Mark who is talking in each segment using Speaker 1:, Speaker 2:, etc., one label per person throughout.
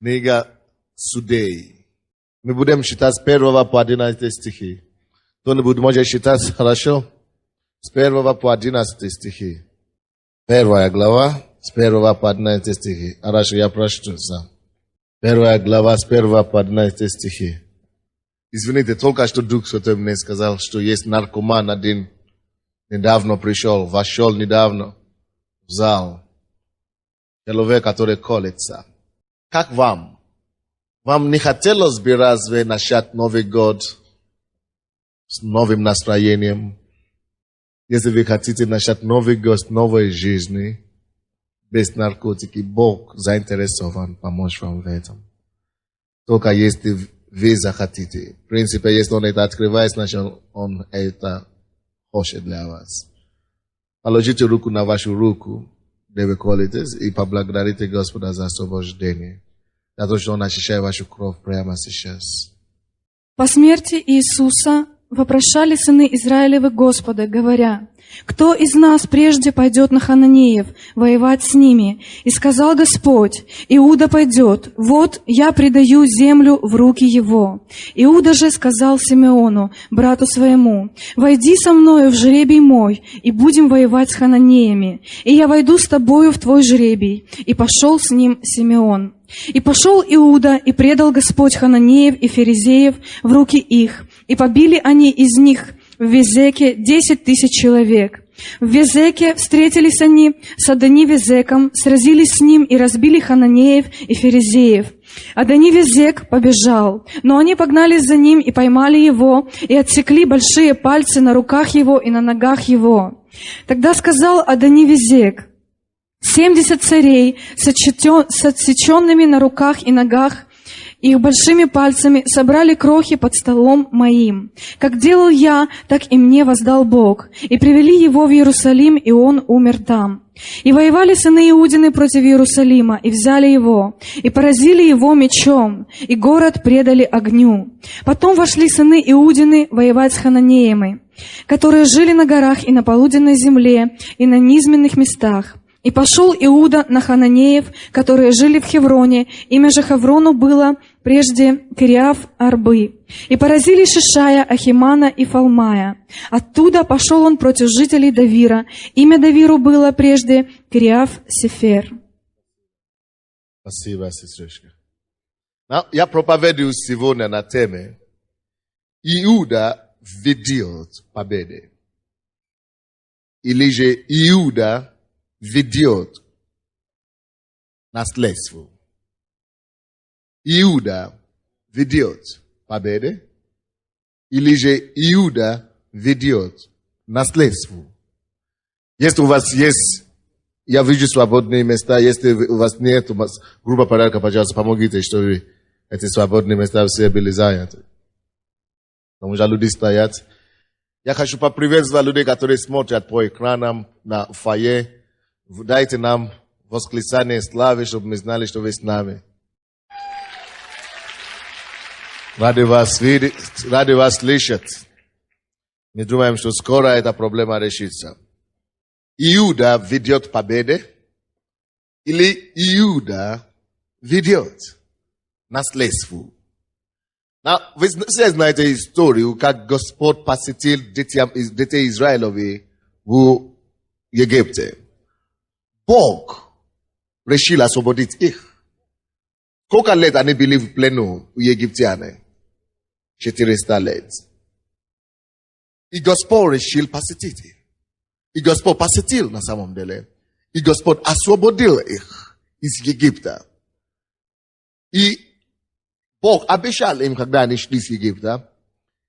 Speaker 1: Книга Судей. Мы будем читать с 1 по 11 стихи. Кто-нибудь может читать хорошо? С 1 по 11 стихи. 1 глава, с 1 по 11 стихи. Хорошо, я прочту сам. 1 глава, с 1 по 11 стихи. Извините, только что Дух Святой мне сказал, что есть наркоман один, недавно пришел, вошел недавно в зал. Человек, который колется. Как вам? Вам не хотелось бы разве начать Новый год с новым настроением? Если вы хотите начать Новый год с новой жизни, без наркотики, Бог заинтересован помочь вам в этом. Только если вы захотите. В принципе, если Он это открывает, значит Он это хочет для вас. Положите руку на вашу руку, где вы колитесь, и поблагодарите Господа за освобождение. За то, что Он очищает вашу кровь прямо сейчас.
Speaker 2: По смерти Иисуса вопрошали сыны Израилевы Господа, говоря: «Кто из нас прежде пойдет на Хананеев воевать с ними?» И сказал Господь: «Иуда пойдет. Вот я предаю землю в руки его». Иуда же сказал Симеону, брату своему: «Войди со мною в жребий мой, и будем воевать с хананеями, и я войду с тобою в твой жребий». И пошел с ним Симеон. И пошел Иуда, и предал Господь хананеев и ферезеев в руки их, и побили они из них в Везеке 10 000 человек. В Везеке встретились они с Адони-Везеком, сразились с ним и разбили хананеев и ферезеев. Адони-Везек побежал, но они погнались за ним и поймали его, и отсекли большие пальцы на руках его и на ногах его. Тогда сказал Адони-Везек: 70 царей с отсеченными на руках и ногах, их большими пальцами собрали крохи под столом моим. Как делал я, так и мне воздал Бог. И привели его в Иерусалим, и он умер там. И воевали сыны Иудины против Иерусалима, и взяли его, и поразили его мечом, и город предали огню. Потом вошли сыны Иудины воевать с хананеями, которые жили на горах и на полуденной земле, и на низменных местах. И пошел Иуда на хананеев, которые жили в Хевроне, имя же Хеврону было прежде Кириав-Арбы. И поразили Шишая, Ахимана и Фалмая. Оттуда пошел он против жителей Давира, имя Давиру было прежде Кириав-Сефер.
Speaker 1: Спасибо, сестричка. Я проповедую сегодня на теме Иуда ведет победы. Или же Иуда ведет наследство. Иуда ведет победы, или же Иуда ведет наследство. Если у вас есть, я вижу свободные места, если у вас нет, группа порядка, пожалуйста, помогите, чтобы эти свободные места все были заняты. Потому что люди стоят. Я хочу поприветствовать людей, которые смотрят по экранам на фойе. Дайте нам восклицание славы, чтобы мы знали, что вы с нами. Рады вас видеть, рады вас слышать. Мы думаем, что скоро эта проблема решится. Иуда ведет победы, или Иуда ведет наследство. Вы все знаете историю, как Господь посетил детей Израилевых в Египте. Бог решил освободить их. Сколько лет они были в плену у египтян? 400 лет. И Господь решил посетить их. И Господь посетил на самом деле. И Господь освободил их из Египта. И Бог обещал им, когда они шли из Египта: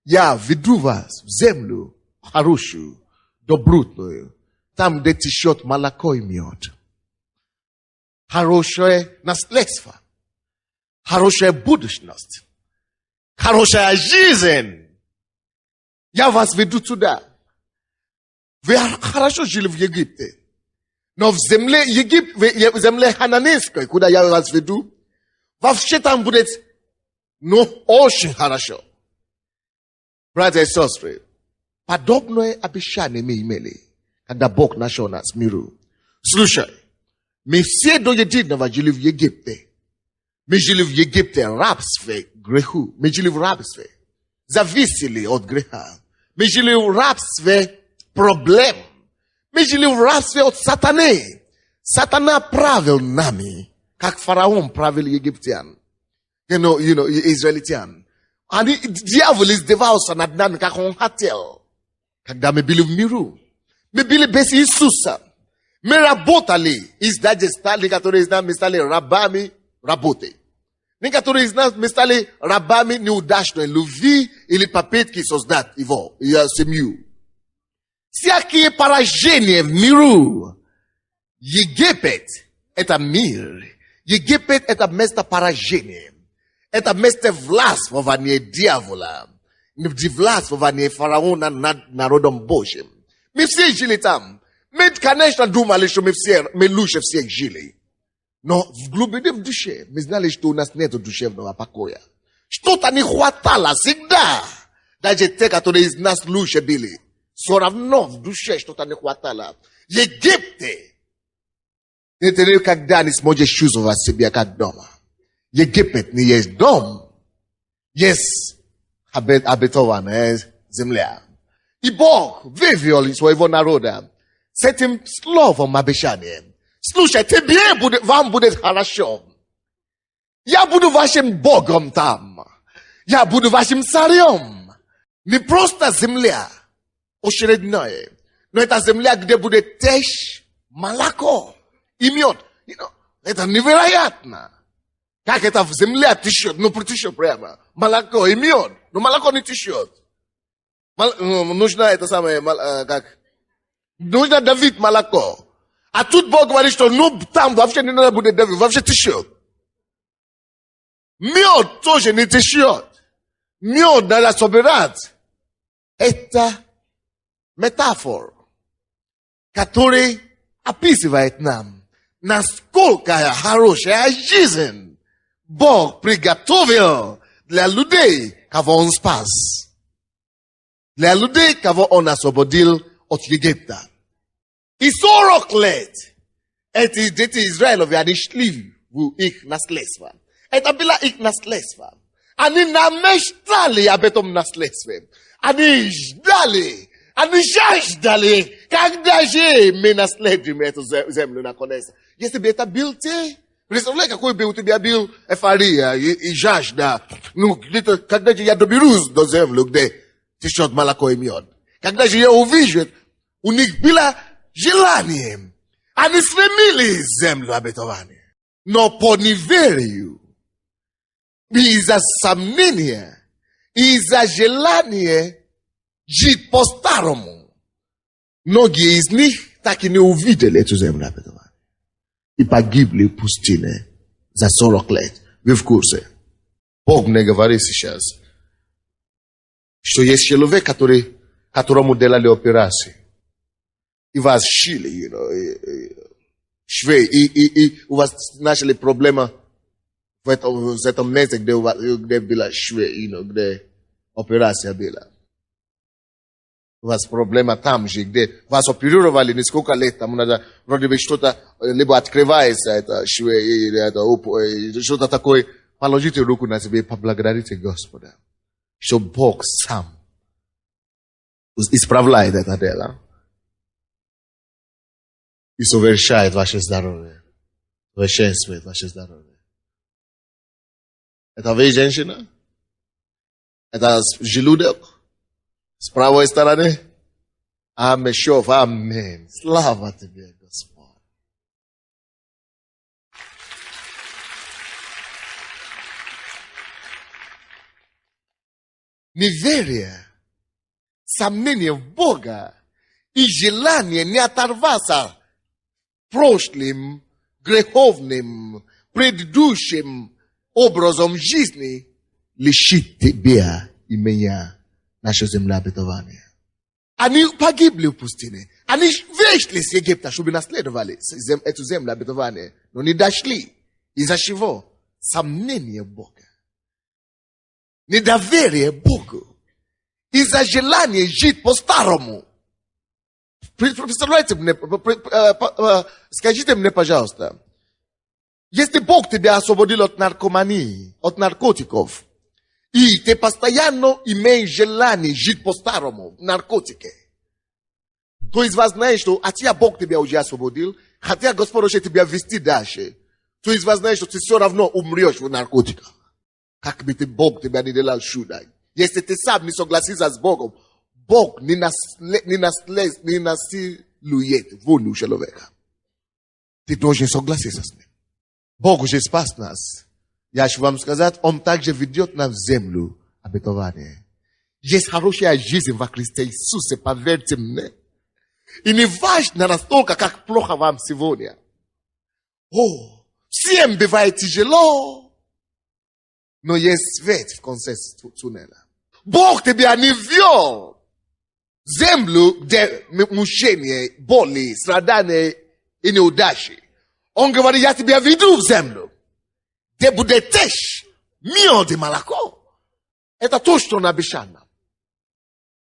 Speaker 1: я веду вас в землю хорошую, добротную, там, где течет молоко и мед. Хорошее наследство. Хорошая будущность. Хорошая жизнь. Я вас веду туда. Вы хорошо жили в Египте. Но в земле хананейской, куда я вас веду, вообще там будет, очень хорошо. Братья и сестры, подобное обещание мы имели, когда Бог нашел нас в миру. Слушай, мы все до единого жили в Египте. ми жили в Єгипті рабстві греху. Ми жили в рабстві. Зависели от греха. Мы жили в рабстве проблем. Мы жили в рабстве от сатаны. Сатана правил нами, как фараон правил египтян. Израильтян. Дьявол издевался над нами, как он хотел. Когда мы были в миру. Мы были без Иисуса. Мы работали. Из даже стали, которые из нас мы стали рабами работы. Некоторые из нас мы стали рабами неудачной любви или попытки создать его, ее семью. Всякие поражения в миру. Египет – это мир. Египет – это место поражения. Это место властвования дьявола. Властвования фараона над народом Божьим. Мы все жили там. Мы, конечно, думали, что мы лучше всех жили. Но в глубине в душе мы знали, что у нас нет душевного покоя. Что-то не хватало всегда. Даже те, которые из нас лучше были. Все равно в душе что-то не хватало. В Египте ты никогда не сможешь чувствовать себя как дома. Египет не есть дом. Есть обетованная земля. И Бог вывел своего народа с этим словом обещания. Слушай, вам будет хорошо. Я буду вашим Богом там. Я буду вашим царем. Не просто земля очередная, но это земля, где будет течь молоко и мед. Это невероятно. Как это в земле течет? Течет прямо. Молоко и мед. Но молоко не течет. Нужно это самое, нужно давить молоко. А тут Бог говорит, что там вообще не надо будет давить, вообще течет. Мед тоже не течет. Мед надо собирать. Это метафора, который описывает нам, насколько хорошая жизнь Бог приготовил для людей, кого Он спас. Для людей, кого Он освободил от Египта. И 40 лет эти дети Израилеви, они шли в их наследство. Это было их наследство. Они намечтали об этом наследстве. Они ждали, они жаждали, когда же мы наследим эту землю наконец. Если бы это был ты, представляй, какой бы у тебя был эйфория и жажда. Где-то, когда же я доберусь до земли, где течет молоко и мед. Когда же я увижу, у них было желание. Они стремились в землю обетования. Но по неверию, из-за сомнения, из-за желания жить по-старому, многие из них так и не увидели эту землю обетования. И погибли в пустыне за 40 лет. Вы в курсе? Бог мне говорит сейчас, что есть человек, которому делали операции. И вас шили, швы, и у вас начали проблемы в этом месте, где была швы, где операция была. У вас проблема там же, где вас оперировали несколько лет, там надо, вроде бы что-то, либо открывается это швы, или это, что-то такое. Положите руку на себя и поблагодарите Господа, что Бог сам исправляет это дело. И совершает ваше здоровье. Совершенствует ваше здоровье. Это вы, женщина? Это желудок? С правой стороны? Амешов, аминь. Слава тебе, Господь. Неверие, сомнение в Бога и желание не оторваться прошлым, греховным, предыдущим образом жизни лишит тебя и меня наша земля обетования. Они погибли в пустыне. Они вышли с Египта, чтобы наследовали эту землю обетования, но не дошли. Из-за чего? Сомнение в Бога. Недоверие Богу. Из-за желания жить по-старому. Представляете мне, скажите мне, пожалуйста, Если Бог тебя освободил от наркомании, от наркотиков, и ты постоянно имеешь желание жить по-старому в наркотике, то из вас знаешь, что хотя Бог тебя уже освободил, хотя Господь хочет тебя вести дальше, то из вас знаешь, что ты все равно умрешь в наркотиках. Как бы Бог тебя не делал чудо. Если ты сам не согласишься с Богом, Бог не насилует волю человека. Ты должен согласиться с ним. Бог уже спас нас. Я хочу вам сказать, Он также ведет нас в землю обетования. Есть хорошая жизнь во Христе Иисусе, поверьте мне. И не важно настолько, как плохо вам сегодня. Всем бывает тяжело, но есть свет в конце туннеля. Бог тебя не ввел в землю, где мучения, боли, страдания и неудачи. Он говорит, я тебя веду в землю, где будет течь мед и молоко. Это то, что Он обещал нам.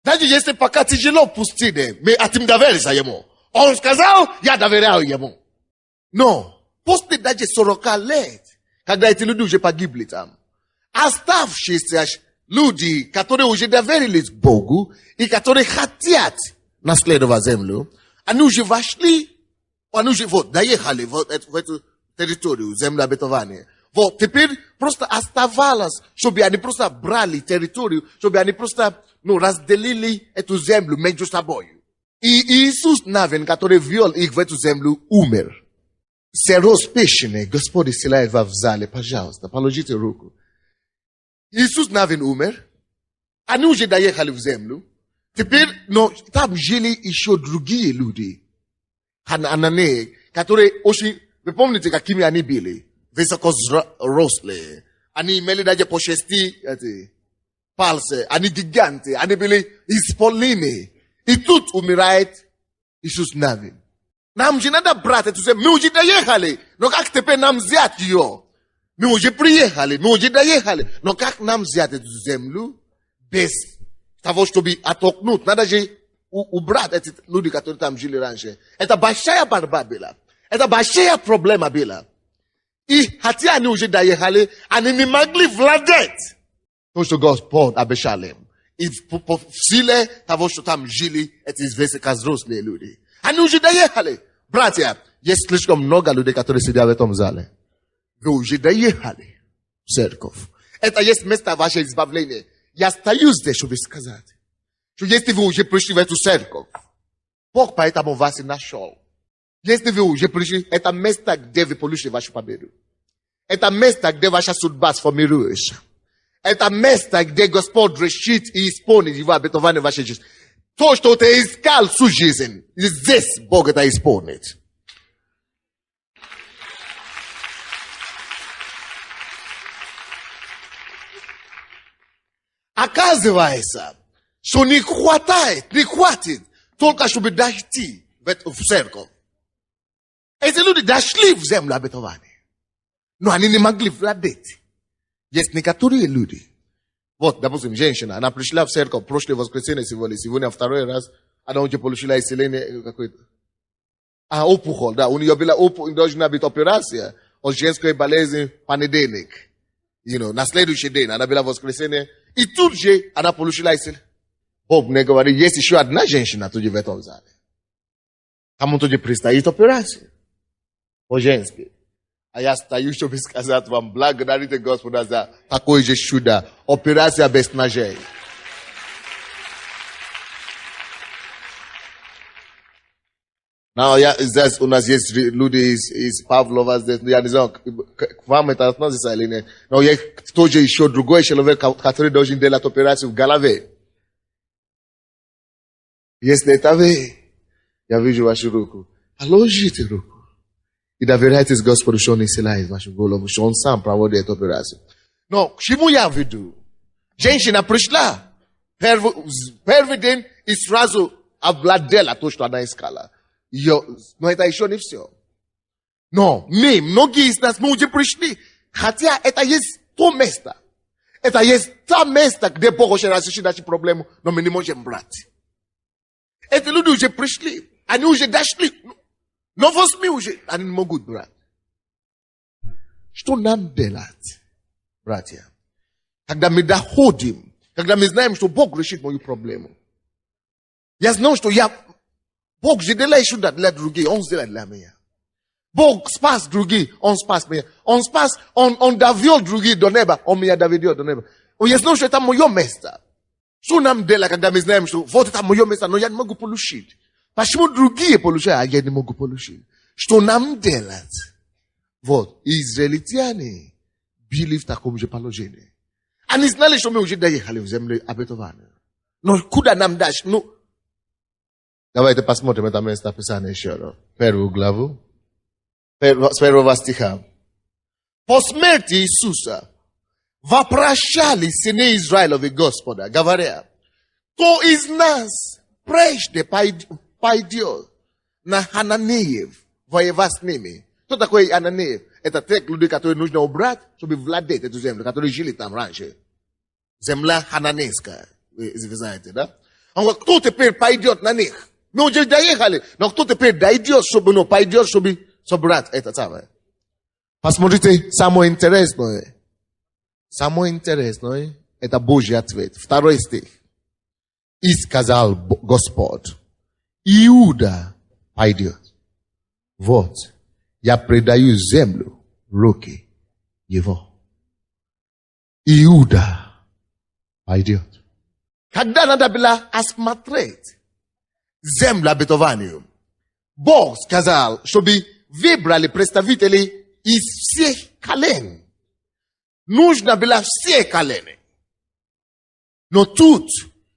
Speaker 1: Даже если пока тяжело в пустыне, мы хотим довериться Ему. Он сказал, я доверяю Ему. Но после даже 40 лет, когда эти люди уже погибли там, оставшиеся люди, которые уже доверились Богу и которые хотят наследовать землю, они уже вошли, они уже доехали в эту территорию, землю обетования. Вот теперь просто оставалось, чтобы они просто брали территорию, чтобы они просто разделили эту землю между собой. И Иисус Навин, который ввел их в эту землю, умер. Все распущенные, Господь исцеляет вас в зале, пожалуйста, положите руку. Иисус Навин умер, они уже доехали в землю. Теперь, но там жили еще другие люди, Хананеи, которые очень, вы помните, какими они были? Высокорослые. Они имели даже по 6 пальцы, они гиганты, они были исполнены. И тут умирает Иисус Навин. Нам же надо брать эту землю. Мы уже доехали, но как теперь нам взять ее? Мы уже приехали, мы уже доехали. Но как нам взять эту землю без того, чтобы оттолкнуть? Надо же убрать эти люди, которые там жили раньше. Это большая борьба была. Это большая проблема была. И хотя они уже доехали, они не могли владеть то, что Господь обещал им. И в силе того, что там жили эти высокорослые люди. Они уже доехали. Братья, есть слишком много людей, которые сидят в этом зале. Вы уже доехали в церковь. Это есть место вашего избавления. Я стою здесь, чтобы сказать, что если вы уже пришли в эту церковь, Бог поэтому вас и нашел. Если вы уже пришли, это место, где вы получили вашу победу. Это место, где ваша судьба сформируется. Это место, где Господь решит и исполнит его обетование в вашей жизни. То, что ты искал всю жизнь, здесь Бог это исполнит. Оказывается, что не хватит только чтобы дойти в церковь. Эти люди дошли в землю обетования, но они не могли владеть. Есть некоторые люди. Вот, допустим, женщина, она пришла в церковь прошлое воскресенье сегодня второй раз, она уже получила исцеление какое-то. Опухоль, да, у нее была должна быть операция от женской болезни понедельник. На следующий день она была в воскресенье, и тут же она получила исцеление. Бог мне говорит, есть еще одна женщина тут в этом зале. Кому тут предстоит операция. По-женски. А я стою, чтобы сказать вам, благодарите Господа за такое же чудо. Операция без ножей. Здесь у нас есть люди из Павлова, здесь, я не знаю, к вам это относится или нет. Но есть тоже еще другой человек, который должен делать операцию в голове. Если это вы, я вижу вашу руку. Положите руку. И доверяйтесь Господу, что Он исцеляет вашу голову, что Он сам проводит эту операцию. Но к чему я веду? Женщина пришла. Первый день и сразу овладела то, что она искала. Но это еще не все. Но многие из нас, мы уже пришли. Хотя это есть то место. Это есть то место, где Бог хочет разрешить наши проблемы, но мы не можем брать. Эти люди уже пришли. Они уже дошли. Но возьми уже, они не могут брать. Что нам делать, братья? Когда мы доходим, когда мы знаем, что Бог решит мою проблему. Я знаю, что Бог же делает сюда для других, Он сделает для меня. Бог спас других, Он спас меня. Он довел других до неба, Он меня доведет до неба. Я знаю, что это мое место. Что нам делать, когда мы знаем, что вот это мое место, но я не могу получить. Почему другие получают, а я не могу получить? Что нам делать? Вот, израильтяне были в таком же положении. Они знали, что мы уже доехали в землю обетованную. Но куда нам дать? Давайте посмотрим это место Писания еще раз. Первую главу. С первого стиха. По смерти Иисуса вопрошали сыны Израилеви Господа, говоря, кто из нас прежде пойдет на Хананеев воевать с ними? Кто такой Хананеев? Это те люди, которые нужно убрать, чтобы владеть эту землю, которые жили там раньше. Земля хананейская, вы знаете, да? Он говорит, кто теперь пойдет на них? Мы уже доехали, но кто теперь дойдет, пойдет, чтобы собрать это самое? Посмотрите, самое интересное, это Божий ответ. 2 стих. И сказал Господь, Иуда пойдет. Вот, я предаю землю в руки его. Иуда пойдет. Когда надо было осмотреть землю обетованию, Бог сказал, чтобы выбрали представителей из всех колен. Нужно было все колены. Но тут,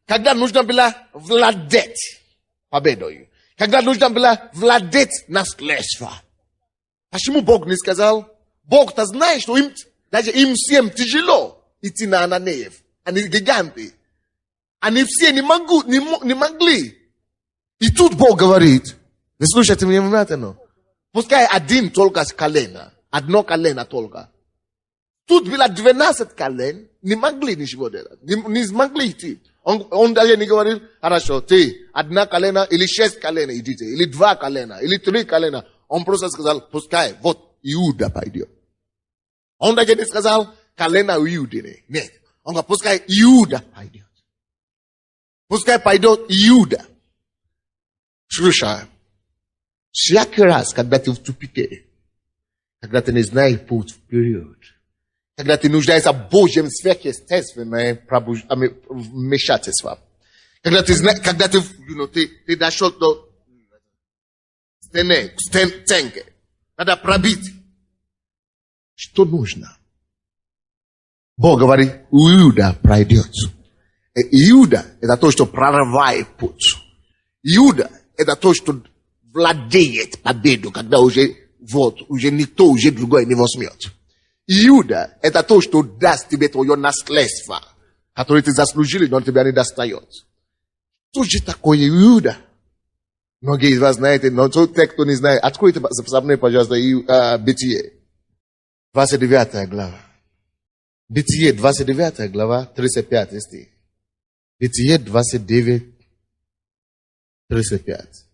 Speaker 1: когда нужно было владеть победой, когда нужно было владеть наследством, почему Бог не сказал? Бог-то знает, что даже им всем тяжело идти на Хананеев. Они гиганты. Они все не могли. И тут Бог говорит, вы слушайте меня внимательно, пускай один только с колена, одно колено только. Тут было 12 колен, не могли ничего делать, не смогли идти. Он даже не говорил, хорошо, ты, одна колена или 6 колена идите, или 2 колена, или 3 колена. Он просто сказал, пускай, вот Иуда пойдет. Он даже не сказал, колено Иуды. Нет. Он говорит, пускай Иуда пойдет. Пускай пойдет Иуда. Слушай, всякий раз, когда ты в тупике, когда ты не знаешь путь вперед, когда ты нуждаешься в Божьем сверхъестественном вмешательстве, когда ты дошел до стенки, надо пробить. Что нужно? Бог говорит, Иуда пройдет. Иуда – это то, что прорывает путь. Иуда – это то, что владеет победу, когда уже никто, уже другой не возьмет. Иуда – это то, что даст тебе твое наследство, которое ты заслужил, но тебя не достает. Что же такое Иуда? Многие из вас знаете, но те, кто не знает, откройте со мной, пожалуйста, Бытие. 29 глава. Бытие, 29 глава, 35 стих. Бытие 29, 35.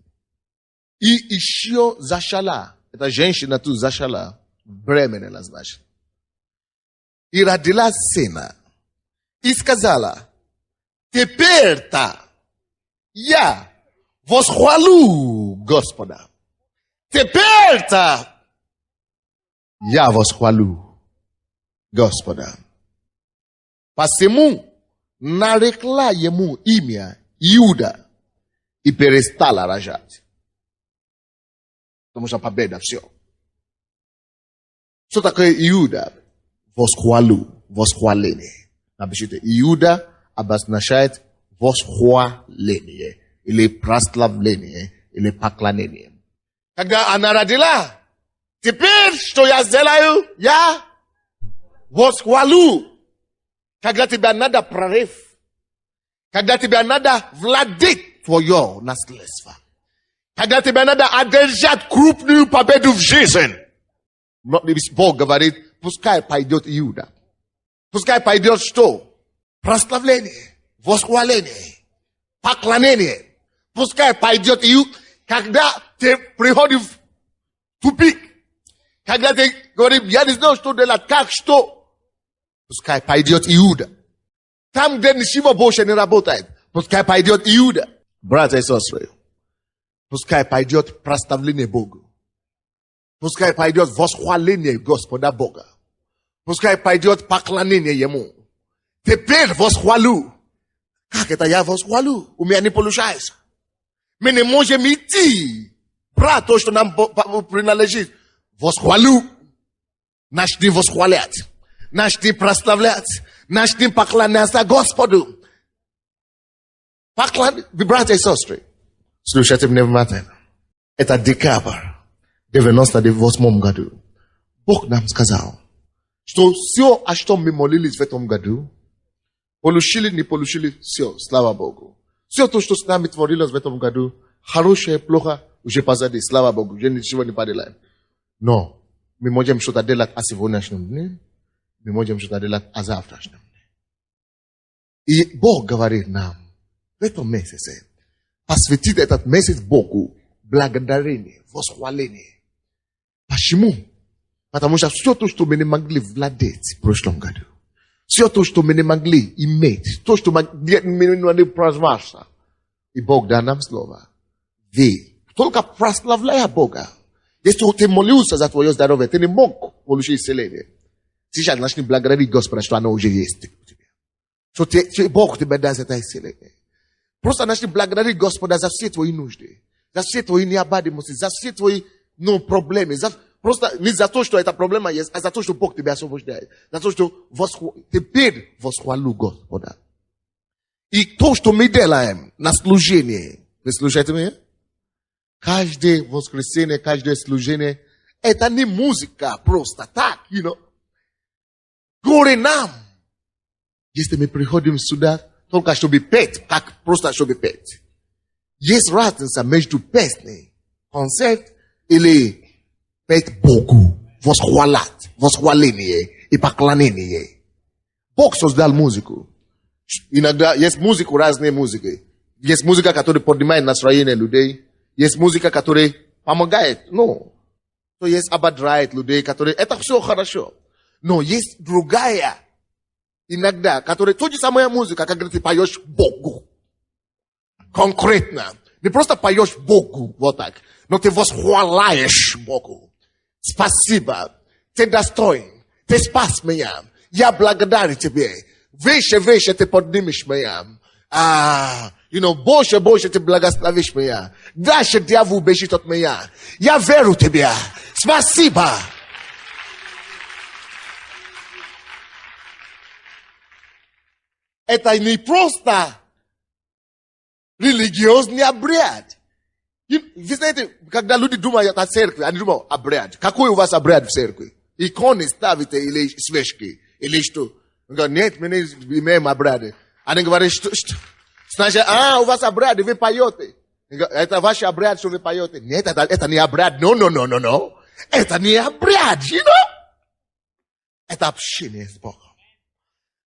Speaker 1: И еще зашла, эта женщина тут зашла, беременна, значит. И родила сына. И сказала, теперь-то я восхвалю Господа. Теперь-то я восхвалю Господа. Посему нарекла ему имя Иуда и перестала рожать. Потому что победа, все. Что такое Иуда? Восхвалю, восхваление. Напишите, Иуда обозначает восхваление, или прославление, или поклонение. Когда она родила, теперь что я сделаю? Я восхвалю. Когда тебе надо прорыв, когда тебе надо владеть твое наследство, когда тебе надо одержать крупную победу в жизни, Бог говорит, пускай пойдет Иуда. Пускай пойдет что? Прославление, восхваление, поклонение. Пускай пойдет Иуда. Когда ты приходишь в тупик, Когда ты говоришь, я не знаю, что делать, как что? Пускай пойдет Иуда. Там, где ничего больше не работает, пускай пойдет Иуда. Братья и сестры, пускай пойдет прославление Богу. Пускай пойдет восхваление Господа Бога. Пускай пойдет поклонение Ему. Теперь восхвалю. Как это я восхвалю? У меня не получается. Мы не можем идти. Брать то, что нам принадлежит. Восхвалю. Начни восхвалять. Начни прославлять. Начни поклоняться Господу. Братья и сестры, слушайте внимательно. Это декабрь 98 году. Бог нам сказал, что все, о чем мы молились в этом году, получили, не получили, все, слава Богу. Все то, что с нами творилось в этом году, хорошее, плохо, уже позади, слава Богу, уже ничего не поделаем. Но мы можем что-то делать о сегодняшнем дне, мы можем что-то делать о завтрашнем дне. И Бог говорит нам, в этом месяце, посвятить этот месяц Богу, благодарение, восхваление. Почему? Потому что все то, что мы не могли владеть в прошлом году, все то, что мы не могли иметь, то, что мы не могли прозваться, и Бог дал нам слово. Вы, только прославляя Бога, если ты молился за твое здоровье, ты не мог получить исцеление. Сейчас начни благодарить Господа, что оно уже есть у тебя. Что Бог тебе даст это исцеление. Просто начни благодарить Господа за все твои нужды, за все твои необходимости, за все твои проблемы. Просто не за то, что эта проблема есть, а за то, что Бог тебя освобождает. За то, что теперь восхвалю Господа. И то, что мы делаем на служении, вы слушаете меня? Каждое воскресенье, каждое служение, это не музыка просто так, Горе нам, если мы приходим сюда, только чтобы петь, как просто чтобы петь. Есть разница между песней, концерт или петь Богу, восхвалять, восхваление и поклонение. Бог создал музыку. Иногда есть музыку, разные музыки. Есть музыка, которая поднимает настроение людей. Есть музыка, которая помогает. То есть ободряет людей, которые... Это все хорошо. Но есть другая, иногда, которая... То же самая музыка, когда ты поешь Богу. Конкретно. Не просто поешь Богу, вот так. Но ты восхваляешь Богу. Спасибо. Ты достоин. Ты спас меня. Я благодарен тебе. Выше ты поднимешь меня. Больше ты благословишь меня. Дальше дьявол бежит от меня. Я верю в тебя. Спасибо. Это не просто религиозный обряд. Вы знаете, когда люди думают о церкви, они думают обряд. Какой у вас обряд в церкви? Иконы ставите или свечки? Или что? Он говорит, нет, мы не имеем обряды. Они говорят, что? Значит, у вас обряд, вы поете. Это ваш обряд, что вы поете. Нет, это не обряд. No. Это не обряд, Это общение с Богом.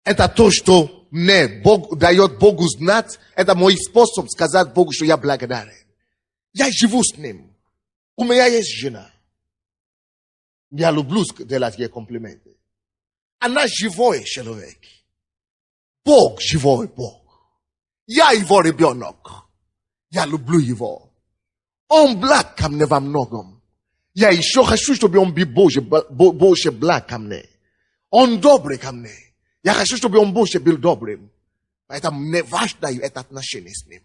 Speaker 1: Это то, что мне Бог дает Богу знать. Это мой способ сказать Богу, что я благодарен. Я живу с Ним. У меня есть жена. Я люблю делать ей комплименты. Она живой человек. Бог живой Бог. Я его ребенок. Я люблю его. Он благ ко мне во многом. Я еще хочу, чтобы он был больше благ ко мне. Он добрый ко мне. Я хочу, чтобы он больше был добрым. Поэтому мне важно это отношение с ним.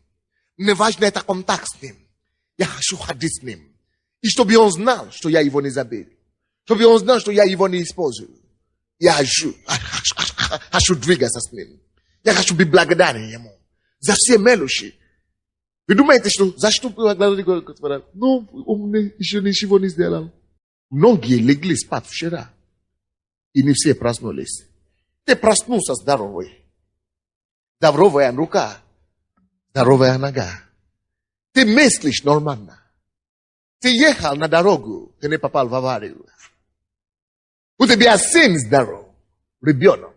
Speaker 1: Мне важно это контакт с ним. Я хочу ходить с ним. И чтобы он знал, что я его не забыл. Чтобы он знал, что я его не использую. Я хочу двигаться с ним. Я хочу быть благодарен ему. За все мелочи. Вы думаете, что за что благодарить Господа? Он еще ничего не сделал. Многие легли спать вчера. И не все проснулись. Ты проснулся здоровый. Здоровая рука. Здоровая нога. Ты мыслишь нормально. Ты ехал на дорогу, ты не попал в аварию. У тебя сын здоров. Ребенок.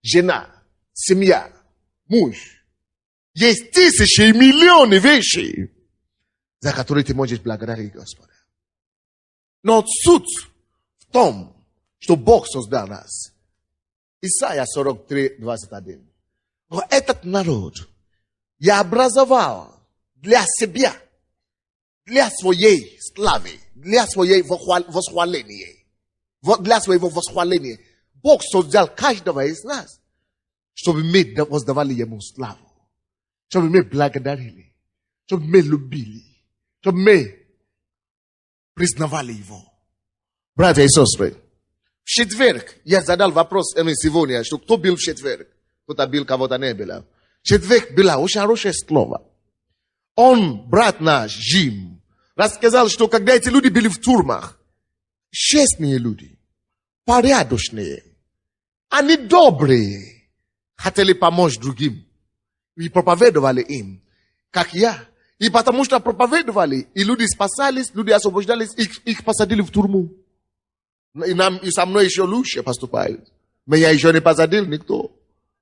Speaker 1: Жена. Семья. Муж. Есть тысячи и миллионы вещей, за которые ты можешь благодарить Господа. Но суть том, что Бог создал нас. Исайя 43, 21. Но этот народ я образовал для себя, для своей славы, для своего восхваления. Для своего восхваления. Бог создал каждого из нас, чтобы мы воздавали Ему славу, чтобы мы благодарили, чтобы мы любили, чтобы мы признавали Его. Братья и сестры, в четверг я задал вопрос сегодня, что кто был в четверг? Кто-то был, кого-то не было. В четверг было очень хорошее слово. Он, брат наш, Джим, рассказал, что когда эти люди были в тюрьмах, честные люди, порядочные, они добрые, хотели помочь другим. И проповедовали им, как я. И потому что проповедовали, и люди спасались, люди освобождались, их посадили в тюрьму. И со мной еще лучше поступают. Меня еще не посадил никто.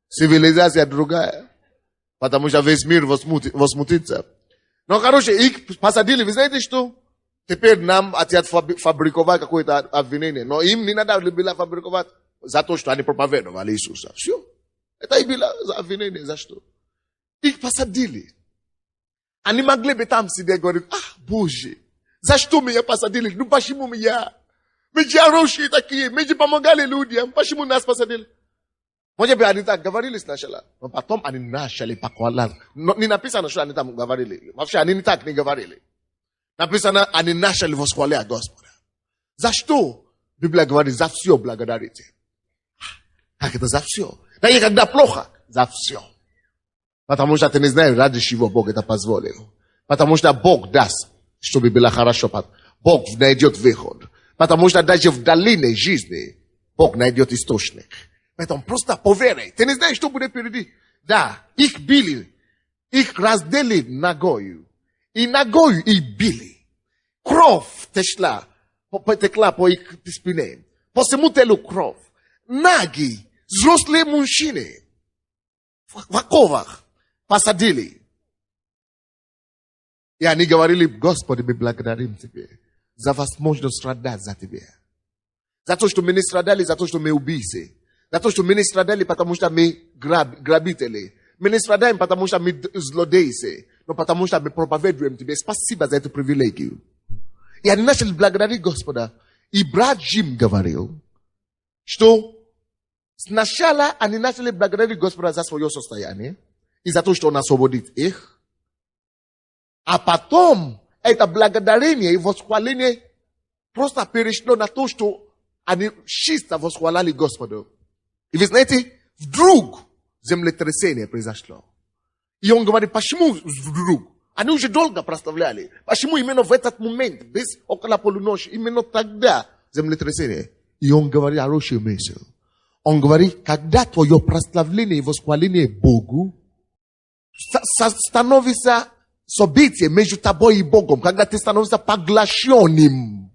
Speaker 1: Цивилизация другая. Потому что весь мир возмутится. Но, короче, их посадили. Вы знаете что? Теперь нам хотят фабриковать какое-то обвинение. Но им не надо было фабриковать за то, что они проповедовали Иисуса. Все. Это и было обвинение. За что? Их посадили. Они могли бы там сидеть и говорить, Боже, за что меня посадили? Ну почему меня? Мы же хорошие такие, мы же помогали людям. Почему нас посадили? Может быть, они так говорили сначала, но потом они начали похвалять. Не написано, что они там говорили. Вообще, они не так не говорили. Написано, они начали восхвалять Господа. За что? Библия говорит, за все благодарите. Как это за все? Да и когда плохо, за все. Потому что ты не знаешь, ради чего Бог это позволил. Потому что Бог даст, чтобы было хорошо. Бог найдет выход. Потому что даже в долине жизни Бог найдет источник. Поэтому просто поверь. Ты не знаешь, что будет впереди. Да, их били. Их раздели ногою. И ногою их били. Кровь текла по их спине. По всему телу кровь. Ноги, взрослые мужчины в оковах посадили. И они говорили, Господи, мы благодарим Тебя за возможность страдать за Тебя. За то, что мы не страдали, за то, что мы убийцы. За то, что мы не страдали, потому что мы грабители. Мы не страдаем, потому что мы злодейцы. Но потому что мы проповедуем Тебе. Спасибо за эту привилегию. И они начали благодарить Господа. И брат Джим говорил, что сначала они начали благодарить Господа за свое состояние. И за то, что Он освободит их. А потом это благодарение и восхваление просто перешло на то, что они чисто восхваляли Господу. И вы знаете, вдруг землетрясение произошло. И он говорит, почему вдруг? Они уже долго прославляли. Почему именно в этот момент, без около полуночи, именно тогда землетрясение? И он говорит хорошую мысль. Он говорит, когда твое прославление и восхваление Богу становится событием между тобой и Богом, когда ты становишься поглощенным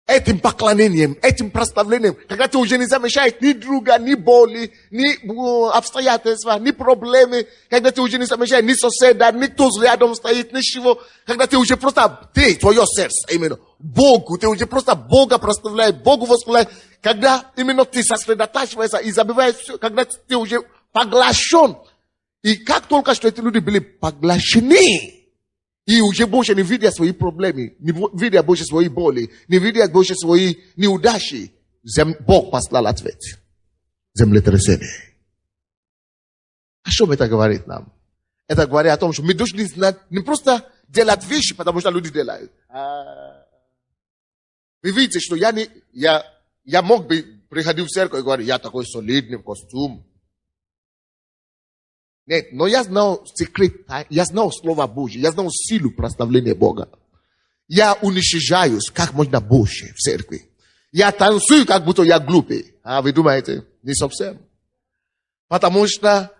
Speaker 1: этим поклонением, этим прославлением, когда ты уже не замечаешь ни друга, ни боли, ни обстоятельства, ни проблемы, когда ты уже не замечаешь ни соседа, ни кто рядом стоит, ничего, когда ты уже просто, твое сердце, именно, Богу, ты уже просто Бога прославляешь, Богу восхваляешь, когда именно ты сосредотачиваешься и забываешь все, когда ты уже поглощен. И как только что эти люди были поглощены, и уже больше не видя свои проблемы, не видя больше свои боли, не видя больше свои неудачи, Бог послал ответ. Землетрясение. А что это говорит нам? Это говорит о том, что мы должны знать, не просто делать вещи, потому что люди делают. Вы видите, что я мог бы приходить в церковь и говорить, я такой солидный в костюм. Нет, но я знал секрет, я знал Слово Божье, я знал силу прославления Бога. Я уничижаюсь как можно больше в церкви. Я танцую, как будто я глупый. А вы думаете? Не совсем. Потому что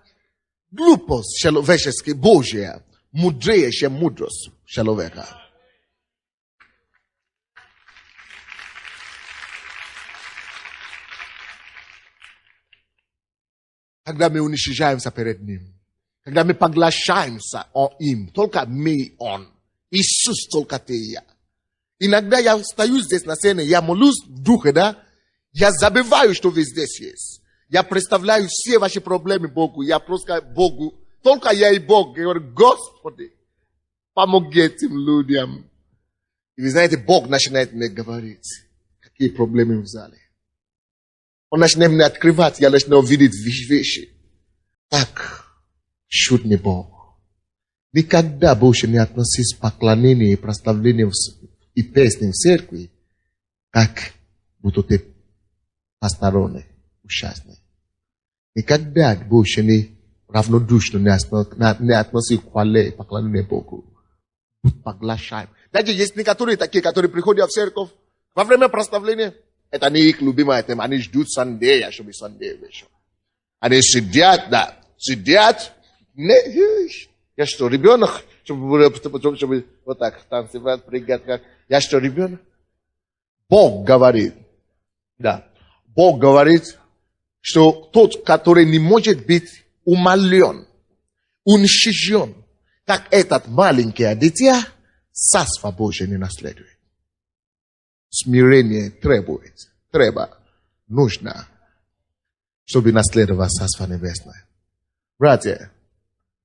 Speaker 1: глупость человеческая, Божья, мудрее, чем мудрость человека. Когда мы уничижаемся перед Ним, когда мы поглощаемся им, только мы, Он, Иисус только ты и я. Иногда я стою здесь на сцене, я молюсь в духе, да? Я забываю, что вы здесь есть. Я представляю все ваши проблемы Богу. Я просто Богу, только я и Бог. Я говорю, Господи, помоги этим людям. И вы знаете, Бог начинает мне говорить, какие проблемы в зале. Он начинает мне открывать, я начинаю видеть вещи. Так, чудный Бог. Никогда больше не относись к поклонению и прославлению и песни в церкви, как будто ты посторонний, участник. Никогда больше не равнодушно не относись к хвале и поклонению Богу. Будь поглощаем. Даже есть некоторые такие, которые приходят в церковь во время прославления. Это не их любимая тема. Они ждут Сандея, чтобы Сандея вышел. Они сидят, да, сидят. Я что, ребенок? Чтобы вот так танцевать, прыгать. Я что, ребенок? Бог говорит, да, Бог говорит, что тот, который не может быть умален, уничижен, как этот маленький дитя, царство Божие не наследует. Смирение нужно, чтобы наследовать Царство Небесное. Братья,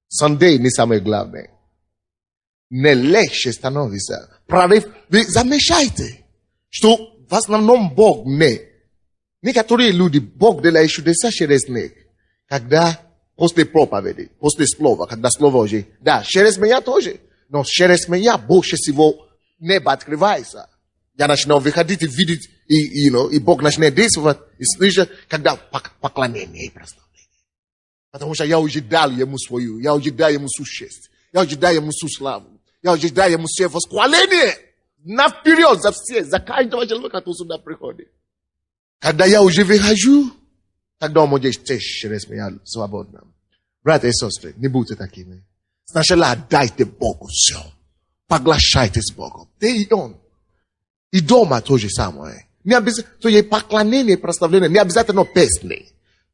Speaker 1: Сандей не самое главное. Не легче становится. Прорыв, вы замечаете, что в основном Бог не. Некоторые люди, Бог делает чудеса через них. Когда после проповеди, после слова, когда слово уже, да, через меня тоже. Но через меня больше всего небо открывается. Я начинаю выходить и видеть, и Бог начинает действовать, и слышать, когда поклонение и прославление. Потому что я уже дал ему свою, я уже дал ему существо, я уже дал ему всю славу, я уже дал ему все восхваление. Наперед за все, за каждого человека, кто сюда приходит. Когда я уже выхожу, тогда он может течь через меня свободно. Братья и сестры, не будьте такими. Сначала отдайте Богу все. Поглощайте с Богом. Ты и Он. И дома то же самое. Не обязательно, то есть поклонение и прославление, не обязательно песни.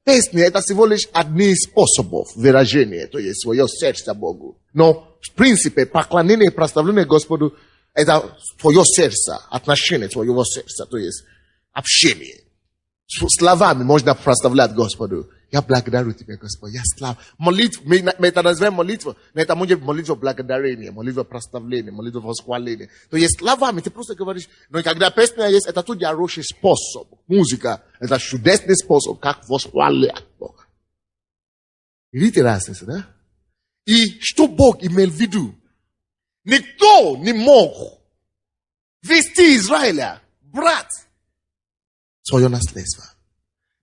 Speaker 1: Песни это всего лишь одни из способов выражения, то есть свое сердце Богу. Но в принципе поклонение и прославление Господу это твое сердце, отношение твоего сердца, то есть общение. Словами можно прославлять Господу. Я благодарю Тебя, Господь. Я славлю. Молитва, мы это называем молитва, но это может быть молитва благодарения, молитва прославления, молитва восхваления. То есть словами ты просто говоришь, но когда песня есть, это тут хороший способ. Музыка, это чудесный способ, как восхвалять Бога. Видите разницу, да? И что Бог имел в виду? Никто не мог вести Израиля, брать свое наследство.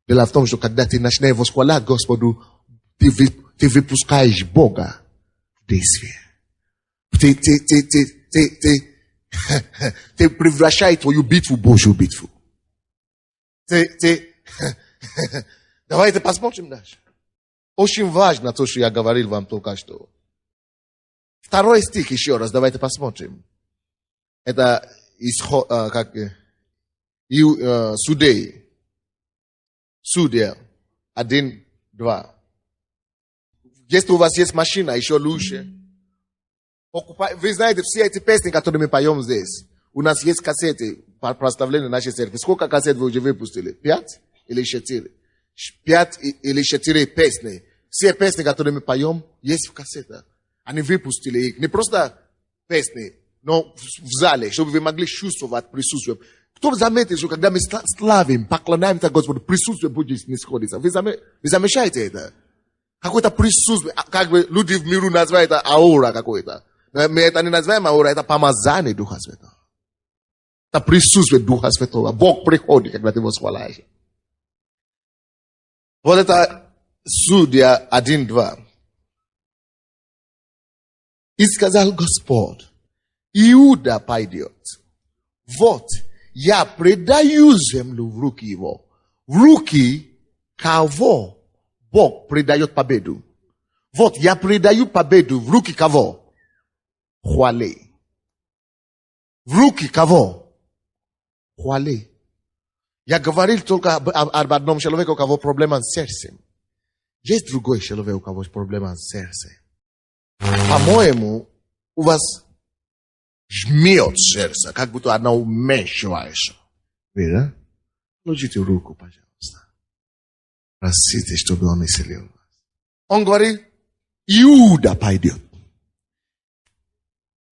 Speaker 1: Дело в том, что когда ты начинаешь восхвалять Господу, ты выпускаешь Бога в действие. Ты превращаешь твою битву в Божью битву. Давайте посмотрим дальше. Очень важно то, что я говорил вам только что. 2 стих еще раз, давайте посмотрим. Это Судей. Судья 1:2. Если у вас есть машина, еще лучше. Вы знаете, все эти песни, которые мы поем здесь, у нас есть кассеты по прославлению нашей церкви. Сколько кассет вы уже выпустили? 5 или 4? 5 или 4 песни. Все песни, которые мы поем, есть в кассетах. Они выпустили их. Не просто песни, но в зале, чтобы вы могли чувствовать присутствие. Кто заметит, что когда мы славим, поклоняемся Господу, присутствие будет не сходиться. Вы замечаете это? Какое-то присутствие, как бы люди в миру называют это аура какой-то. Мы это не называем аура, это помазание Духа Святого. Это присутствие Духа Святого. Бог приходит, когда ты восхваляешь. Вот это Судья 1:2. И сказал Господь, Иуда пойдет. Вот, я предаю землю в руки его. В руки кого Бог предает победу? Вот, я предаю победу в руки кого? Хвали. В руки кого? Хвали. Я говорил только об одном человеке, у кого проблема с сердцем. Есть другой человек, у кого проблема с сердцем. По-моему, у вас жмет сердце, как будто она уменьшивается. Видно? Положите руку, пожалуйста. Просите, чтобы он исцелил вас. Он говорит, Иуда пойдет.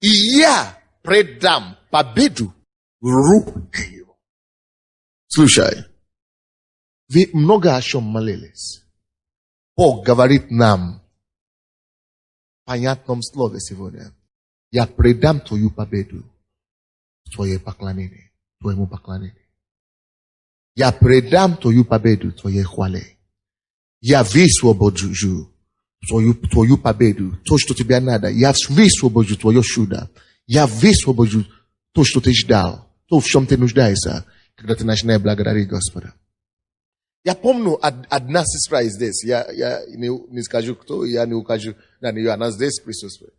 Speaker 1: И я предам победу в руки его. Слушай, вы много о чем молились. Бог говорит нам в понятном слове сегодня. Я предам твою победу в твое поклонение, твоему поклонению. Я предам твою победу в твоей хвале. Я высвобожу твою победу, то, что тебе надо. Я высвобожу твое чудо. Я высвобожу то, что ты ждал, то, в чем ты нуждаешься, когда ты начинаешь благодарить Господа. Я помню, одна сестра здесь, я не скажу кто, я не укажу на нее, она здесь присутствует.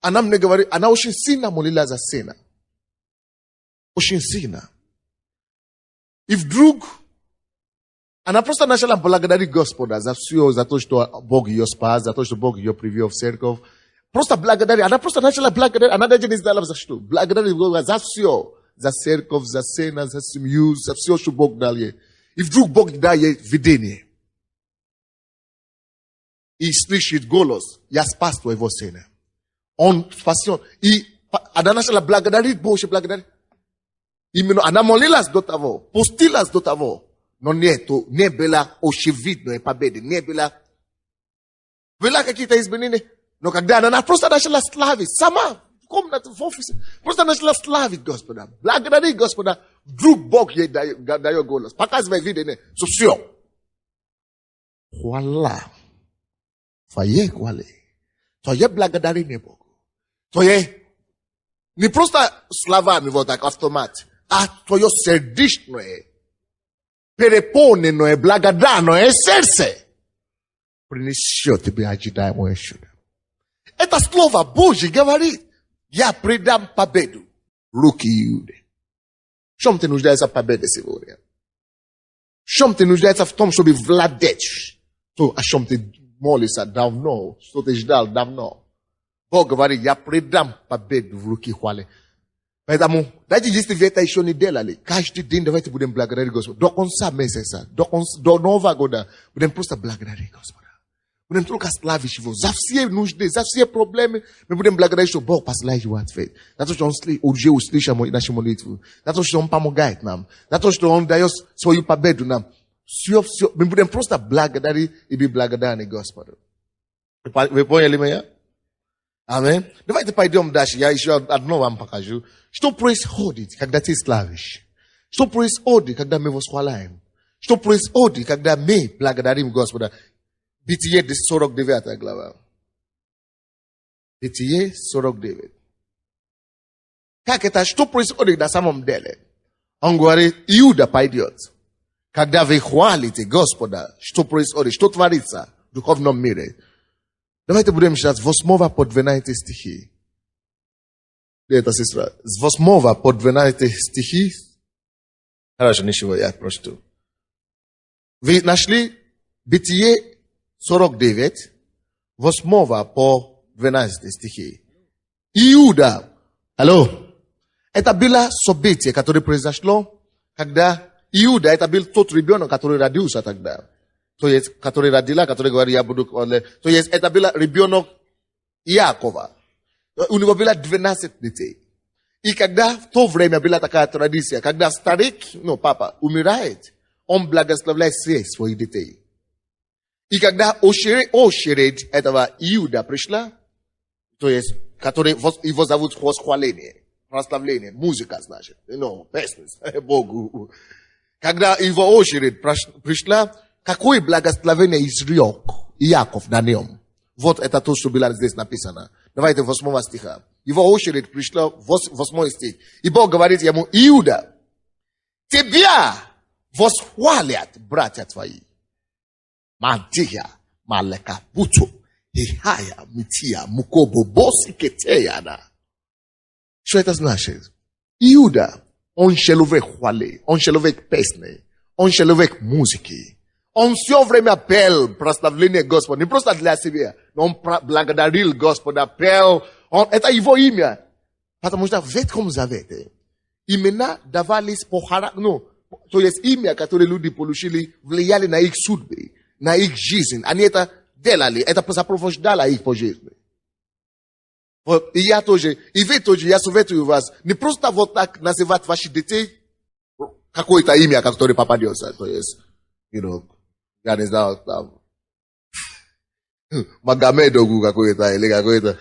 Speaker 1: Она мне говорит, она очень сильно молилась за сына. Очень сильно. И вдруг, она просто начала благодарить Господа за все, за то, что Бог ее спас, за то, что Бог ее привел в церковь. Просто благодарить. Она просто начала благодарить. Она даже не знала за что. Благодарить Бога за все. За церковь, за сына, за семью, за все, что Бог дал ей. И вдруг Бог дал ей видение. И слышит голос. Я спас твоего сына. Он спасен. И она начала благодарить Бога, благодарить. Именно она молилась до того, постилась до того. Но не было очевидной победы, не было какие-то изменения. Но когда она просто начала славить, сама в комнате, в офисе, просто начала славить Господа, благодарить Господа, вдруг Бог ей дает голос, показывает видение, все. Хвала. Твое хвале. Твое благодарение Богу. Твое не просто словами вот так автомат, а твое сердечное, переполненное, благодарное сердце принесет тебе ожидаемое чудо. Это слово Божье говорит, я предам победу в руки Иуды. В чем ты нуждаешься в победе сегодня? В чем ты нуждаешься в том, чтобы владеть? То, о чем ты молишься давно, что ты ждал давно. Бог говорит, я предам победу в руки хвали. Поэтому, даже если вы это еще не делали, каждый день давайте будем благодарить Господа. До конца месяца, до Нового года, будем просто благодарить Господа. Будем только славить Его. За все нужды, за все проблемы, мы будем благодарить, что Бог посылает Его ответ. За то, что Он уже услышал наши молитвы. За то, что Он помогает нам. За то, что Он дает свою победу нам. Все, мы будем просто благодарить и быть благодарны Господу. Вы поняли меня? Аминь. Давайте пойдем дальше. Я еще одно вам покажу. Что происходит, когда ты славишь? Что происходит, когда мы восхваляем? Что происходит, когда мы благодарим Господа? Бытие 49 глава. Бытие 49. Как это? Что происходит на самом деле? Он говорит, Иуда пойдет. Когда вы хвалите Господа, что происходит, что творится в духовном мире? Давайте будем читать с 8 по 12 стихи. Где эта сестра? С 8 по 12 стихи. Хорошо, ничего, я прочту. Вы нашли Бытие 49, 8 по 12 стихи. Иуда. Алло. Это было событие, которое произошло, когда Иуда, это был тот ребенок, который родился тогда. То есть, который родила, который говорит, я буду... То есть, это был ребенок Иакова. У него было 12 детей. И когда в то время была такая традиция, когда старик, папа, умирает, он благословляет всех своих детей. И когда очередь этого Иуда пришла, то есть, который его зовут восхваление, прославление, музыка, значит, песни Богу. Когда его очередь пришла, какое благословение изрек Иаков на нем. Вот это то, что было здесь написано. Давайте 8 стиха. Его очередь пришла, 8 стих. И Бог говорит ему, Иуда, тебя восхвалят братья твои. Мантия, малека, буту, ихая, мития, мукобо, боси, кетеяна. Что это значит? Иуда, он человек хвали, он человек песни, он человек музыки. Он все время пел прославление Господа. Не просто для себя, но он благодарил Господа, пел. Это его имя. Потому что в Ветхом Завете имена давались по характеру, то есть имя, которое люди получили, влияли на их судьбы, на их жизнь. Они это делали, это сопровождало их по жизни. Вот, и я тоже, и вы тоже, я советую вас, не просто вот так называть ваших детей какое-то имя, которое попадется. То есть, я не знаю, там, Магомедову какое-то или какое-то.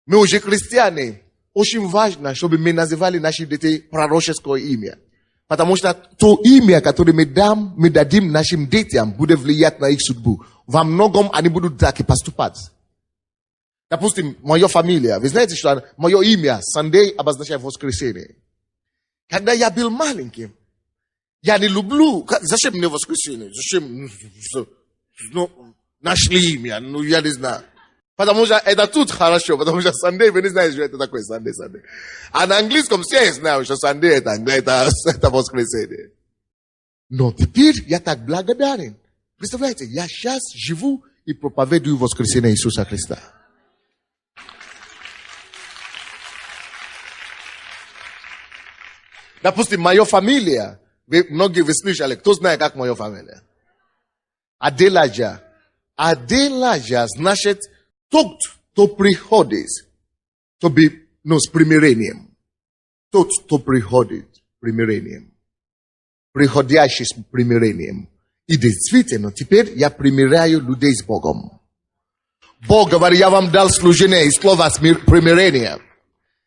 Speaker 1: Мы уже христиане. Очень важно, чтобы мы называли наших детей пророческое имя. Потому что то имя, которое мы дадим нашим детям, будет влиять на их судьбу. Во многом они будут так и поступать. Допустим, моя фамилия. Вы знаете, что мое имя Sunday обозначает воскресенье. Когда я был маленьким, я не люблю... Зачем мне воскресенье? Зачем? Нашли имя, я не знаю. Потому что это тут хорошо, потому что Sunday, вы не знаете, что это такое Sunday. А на английском все знают, что Sunday это воскресенье. Но теперь я так благодарен. Представляете, я сейчас живу и проповедую воскресенье Иисуса Христа. Допустим, моя фамилия, многие вы слышали, кто знает, как моя фамилия? Аделаджа. Аделаджа значит тот, кто приходит, с примирением. Тот, кто приходит с примирением. Приходящий с примирением. И действительно, теперь я примиряю людей с Богом. Бог говорит, я вам дал служение и слово примирения.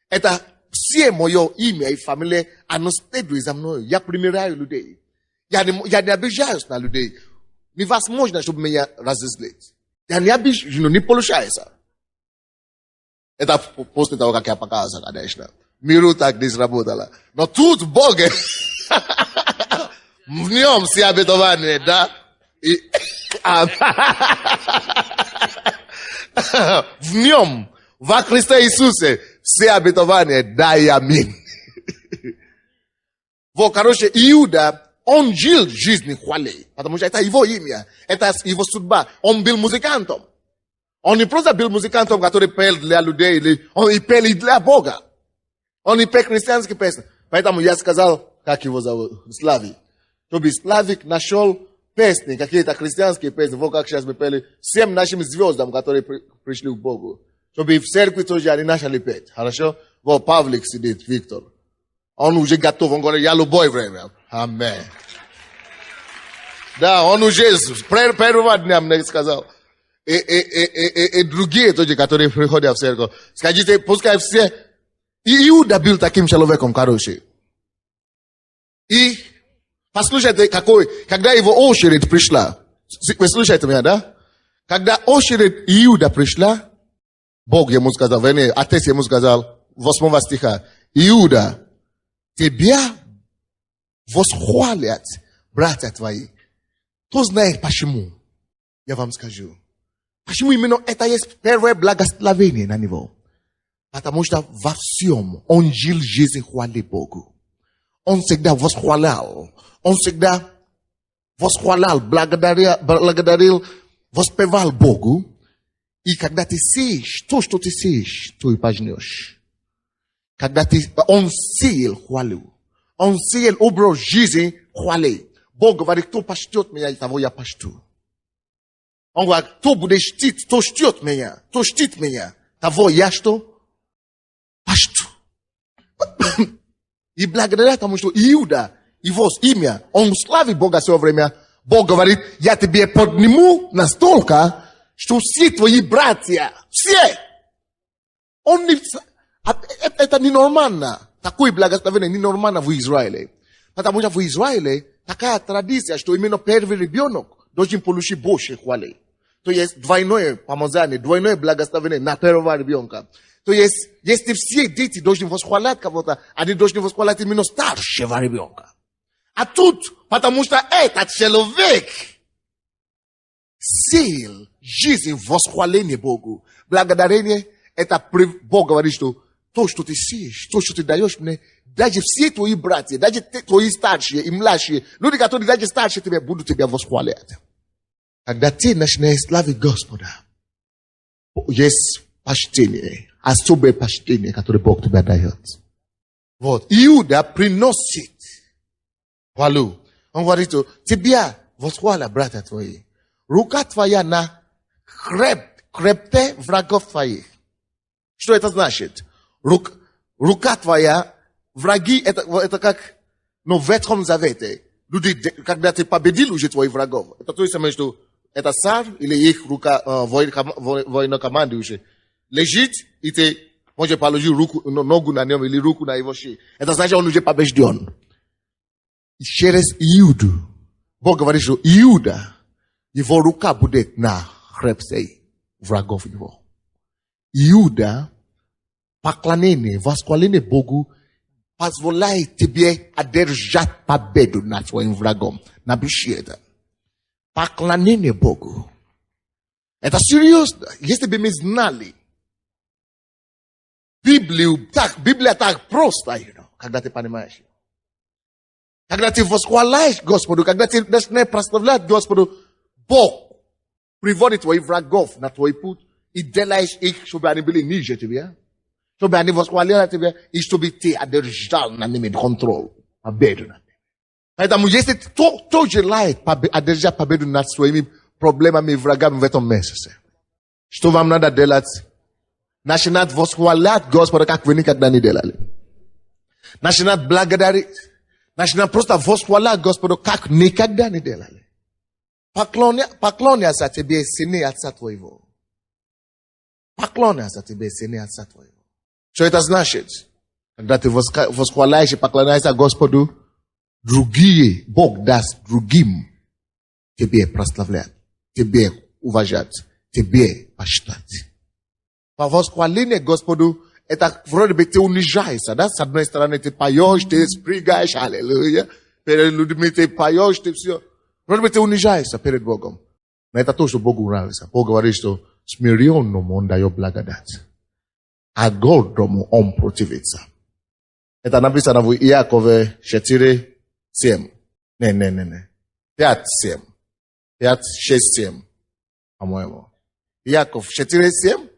Speaker 1: Это все мое имя и фамилия, оно следует за мной. Я примиряю людей. Я не обижаюсь на людей. Невозможно, чтобы меня разозлить. Я не обижаю, не получается. Это после того, как я показал, конечно. Миру так не сработало. Но тут Бог, в нем все обетования, да? В нем, во Христе Иисусе, все обетования, да и аминь. Вот, короче, Иуда, он жил жизнью хвалы, потому что это его имя, это его судьба. Он был музыкантом. Он не просто был музыкантом, который пел для людей, он и пел и для Бога. Он и пел христианские песни. Поэтому я сказал, как его зовут, Славик. Чтобы Славик нашел песни, какие-то христианские песни, вот как сейчас мы пели, всем нашим звездам, которые пришли к Богу. Чтобы в церкви тоже они начали петь. Хорошо? Вот Павлик сидит, Виктор. Он уже готов, он говорит, я любое время. Аминь. Да, он уже первого дня мне сказал. И другие тоже, которые приходят в церковь. Скажите, пускай все... И Иуда был таким человеком, короче. И послушайте, когда его очередь пришла. Вы слушаете меня, да? Когда очередь Иуда пришла, Бог ему сказал, отец ему сказал, 8 стиха, Иуда, тебя восхвалят братья твои. Кто знает почему? Я вам скажу. Почему именно это есть первое благословение на него? Потому что во всем он жил жизнь хвалы Богу. Он всегда восхвалял. Он всегда восхвалял, благодарил, воспевал Богу. И когда ты сеешь, то, что ты сеешь, то и пожнешь. Он сеял хвалу. Он сеял образ жизни хвалы. Бог говорит, кто почтет меня, того я почту. Он говорит, кто будет чтить, кто чтет меня, кто чтит меня, того я что? Почту. И благодаря тому, что Иуда, его имя, он славит Бога все время, Бог говорит, я тебе подниму настолько, что все твои братья, все, это ненормально. Такое благословение ненормально в Израиле. Потому что в Израиле такая традиция, что именно первый ребенок должен получить больше хвалы. То есть двойное помазание, двойное благословение на первого ребенка. То есть, если все дети должны восхвалять кого-то, они должны восхвалять именно старшего ребенка. А тут, потому что этот человек сеял жизнь в восхвалении Богу. Благодарение, это Бог говорит, что то, что ты сеешь, то, что ты даешь мне, даже все твои братья, даже твои старшие и младшие, люди, которые даже старше тебя, будут тебя восхвалять. Когда ты начинаешь славить Господа, есть почтение. особое почтение, которое Бог тебе дает. Вот. Иуда приносит хвалу. Он говорит, тебя восхваля, братья твои. Рука твоя на хребте врагов твоих. Что это значит? Рука твоя, враги, это как, в Ветхом Завете. Люди, когда ты победил уже твоих врагов, это то есть, что это царь или их рука, военнокомандующий, лежит, и ты можешь положить ногу на нем или руку на его шею. Это значит, он уже побежден. Через Иуду, Бог говорит, что Иуда, его рука будет на хребте врагов его. Иуда, поклонение, восхваление Богу, позволяет тебе одержать победу над своим врагом. Напиши это. Поклонение Богу. Это серьезно. Если бы мы знали Библия так просто, когда ты понимаешь. Когда ты восхваляешь Господу, когда ты начинаешь прославлять Господу, Бог приводит твоих врагов на твой путь и делаешь их, чтобы они были ниже тебя. Чтобы они восхваляли тебя, и чтобы ты одержал над ними контроль, победу над ними. Поэтому, если кто желает одержать победу над своими проблемами и врагами в этом месяце, что вам надо делать? Начинать восхвалять Господа, как вы никогда не делали. Начинать благодарить. Начинать просто восхвалять Господа, как никогда не делали. Поклоняться тебе, сыны отца твоего. Поклоняться тебе, сыны отца твоего. Что это значит? Когда ты восхваляешь и поклоняешься Господу, другие, Бог даст другим тебе прославлять, тебе уважать, тебе почитать. По восхвалению Господу, это вроде бы ты унижаешься, да? С одной стороны ты поешь, ты спрыгаешь, аллилуйя. Перед людьми ты поешь, ты все. Вроде бы ты унижаешься перед Богом. Но это то, что Богу нравится. Бог говорит, что смиренному Он дает благодать. А гордому Он противится. Это написано в Иакове 4:7. Не. 5:7. 5:6-7. По-моему. Иаков 4:7?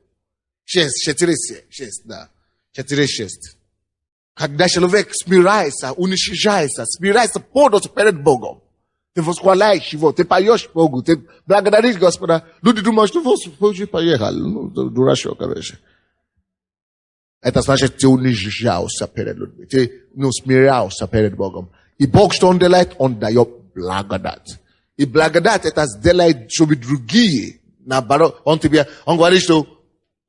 Speaker 1: 6, да. 4:6. Когда человек смиряется, уничижается, смиряется полностью перед Богом. Ты восхваляешь Его, ты поешь Богу, ты благодаришь Господа. Люди думают, что Бог поехал. Дурачок, короче. Это значит, ты унижался перед людьми. Ты смирялся перед Богом. И Бог, что Он делает? Он дает благодать. И благодать это сделает, чтобы другие, наоборот, Он говорит, что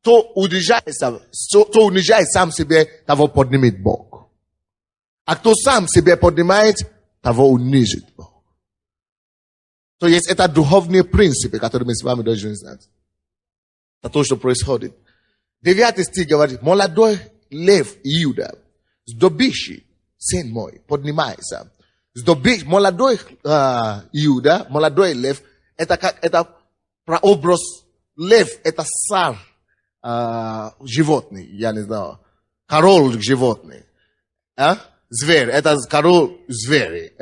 Speaker 1: кто унижает сам себе, того поднимет Бог. А кто сам себе поднимает, того унизит Бог. То есть это духовные принципы, которые мы с вами должны знать. Это то, что происходит. 9 стих говорит, молодой лев Иуда, сдобивший, сын мой, поднимайся. Молодой Иуда, молодой лев, это прообраз лев, это царь животный, я не знаю, король животный. Зверь, это король зверей,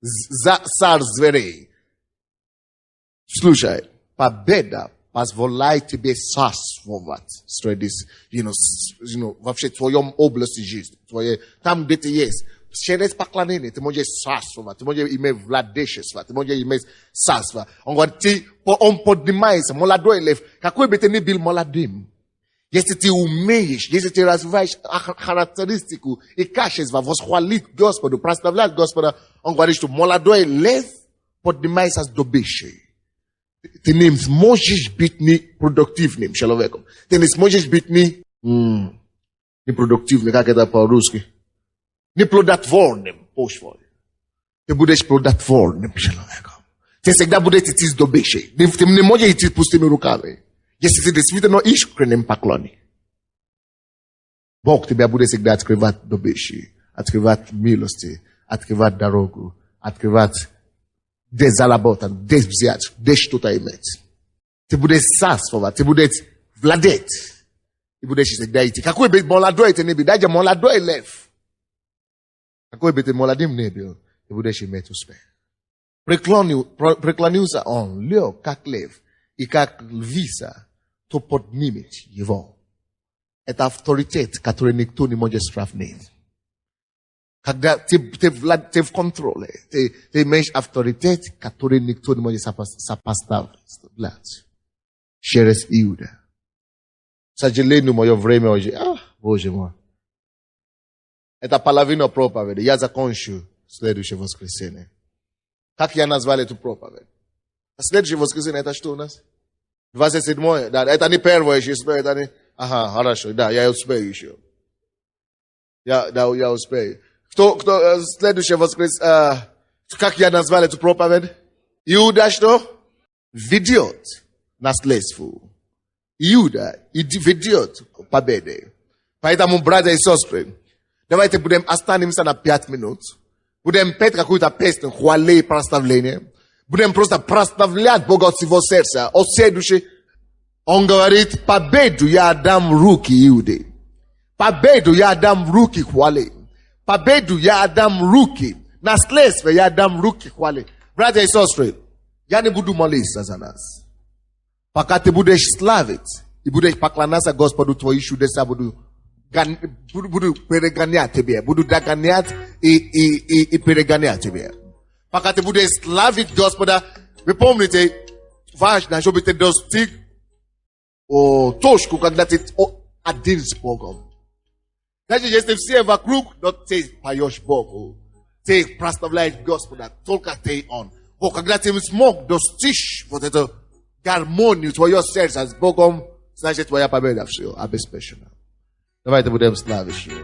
Speaker 1: царь зверей. Слушай, победа позволяет тебе царствовать среди, вообще в твоем области жизни, там, где ты есть. Через поклонение ты можешь царствовать, ты можешь иметь владычество, ты можешь иметь царство. Он говорит, он поднимается, молодой лев, какой бы ты ни был молодым. Если ты умеешь, если ты развиваешь характеристику и качество, восхвалить Господу, прославлять Господа, он говорит, что молодой лев поднимается с добычей. Ты не сможешь быть непродуктивным человеком. Ты не сможешь быть непродуктивным, как это по-русски. Неплодотворным почвой. Ты будешь плодотворным человеком. Ты всегда будешь идти с добычей. Ты не можешь идти с пустыми руками. Если ты действительно искренним поклонник. Бог тебя будет всегда открывать добычи, открывать милости, открывать дорогу, открывать где заработать, где взять, где что-то иметь. Ты будешь царствовать, ты будешь владеть. Ты будешь всегда идти. Какой бы молодой ты не был, даже молодой лев. Какой бы ты молодым не был, ты будешь иметь успех. Преклонился он, лег как лев, и как львица, то поднимет его. это авторитет, который никто не может сравнить. Когда ты в контроле, ты имеешь авторитет, который никто не может сопоставлять. Через Иуда. К сожалению, мое время уже, Боже мой. Это половина проповеди. Я закончу в следующее воскресенье. Как я назвал эту проповедь? Следующее воскресенье, это что у нас? 27-е. Да, это не первое еще, это не... Ага, хорошо, да, я успею еще. Я успею. Кто следующее воскресенье, как я назвал эту проповедь? Иуда что? Ведет наследство. Иуда ведет победы. Поэтому, братья и сестры, давайте будем останемся на 5 минут. Будем петь какую-то песню, хвали и прославление. Будем просто прославлять Бога от всего сердца, от всей души. Он говорит, победу я дам в руки Иуды. Победу я дам в руки хвали. Победу я дам в руки. Наследство я дам в руки хвали. Братья и сестры, я не буду молиться за нас. Пока ты будешь славить и будешь поклоняться Господу, твои чудеса буду перегонять тебе. Буду догонять и перегонять тебе. Пока ты будешь славить Господа, вы помните, важно, чтобы ты достиг точку, когда ты один с Богом. Значит, если все вокруг, но ты поешь Богу, ты прославляешь Господа, только ты Он. Вот когда ты смог достичь вот эту гармонию твоего сердца с Богом, значит, твоя победа все обеспечена. Давайте будем славить Его.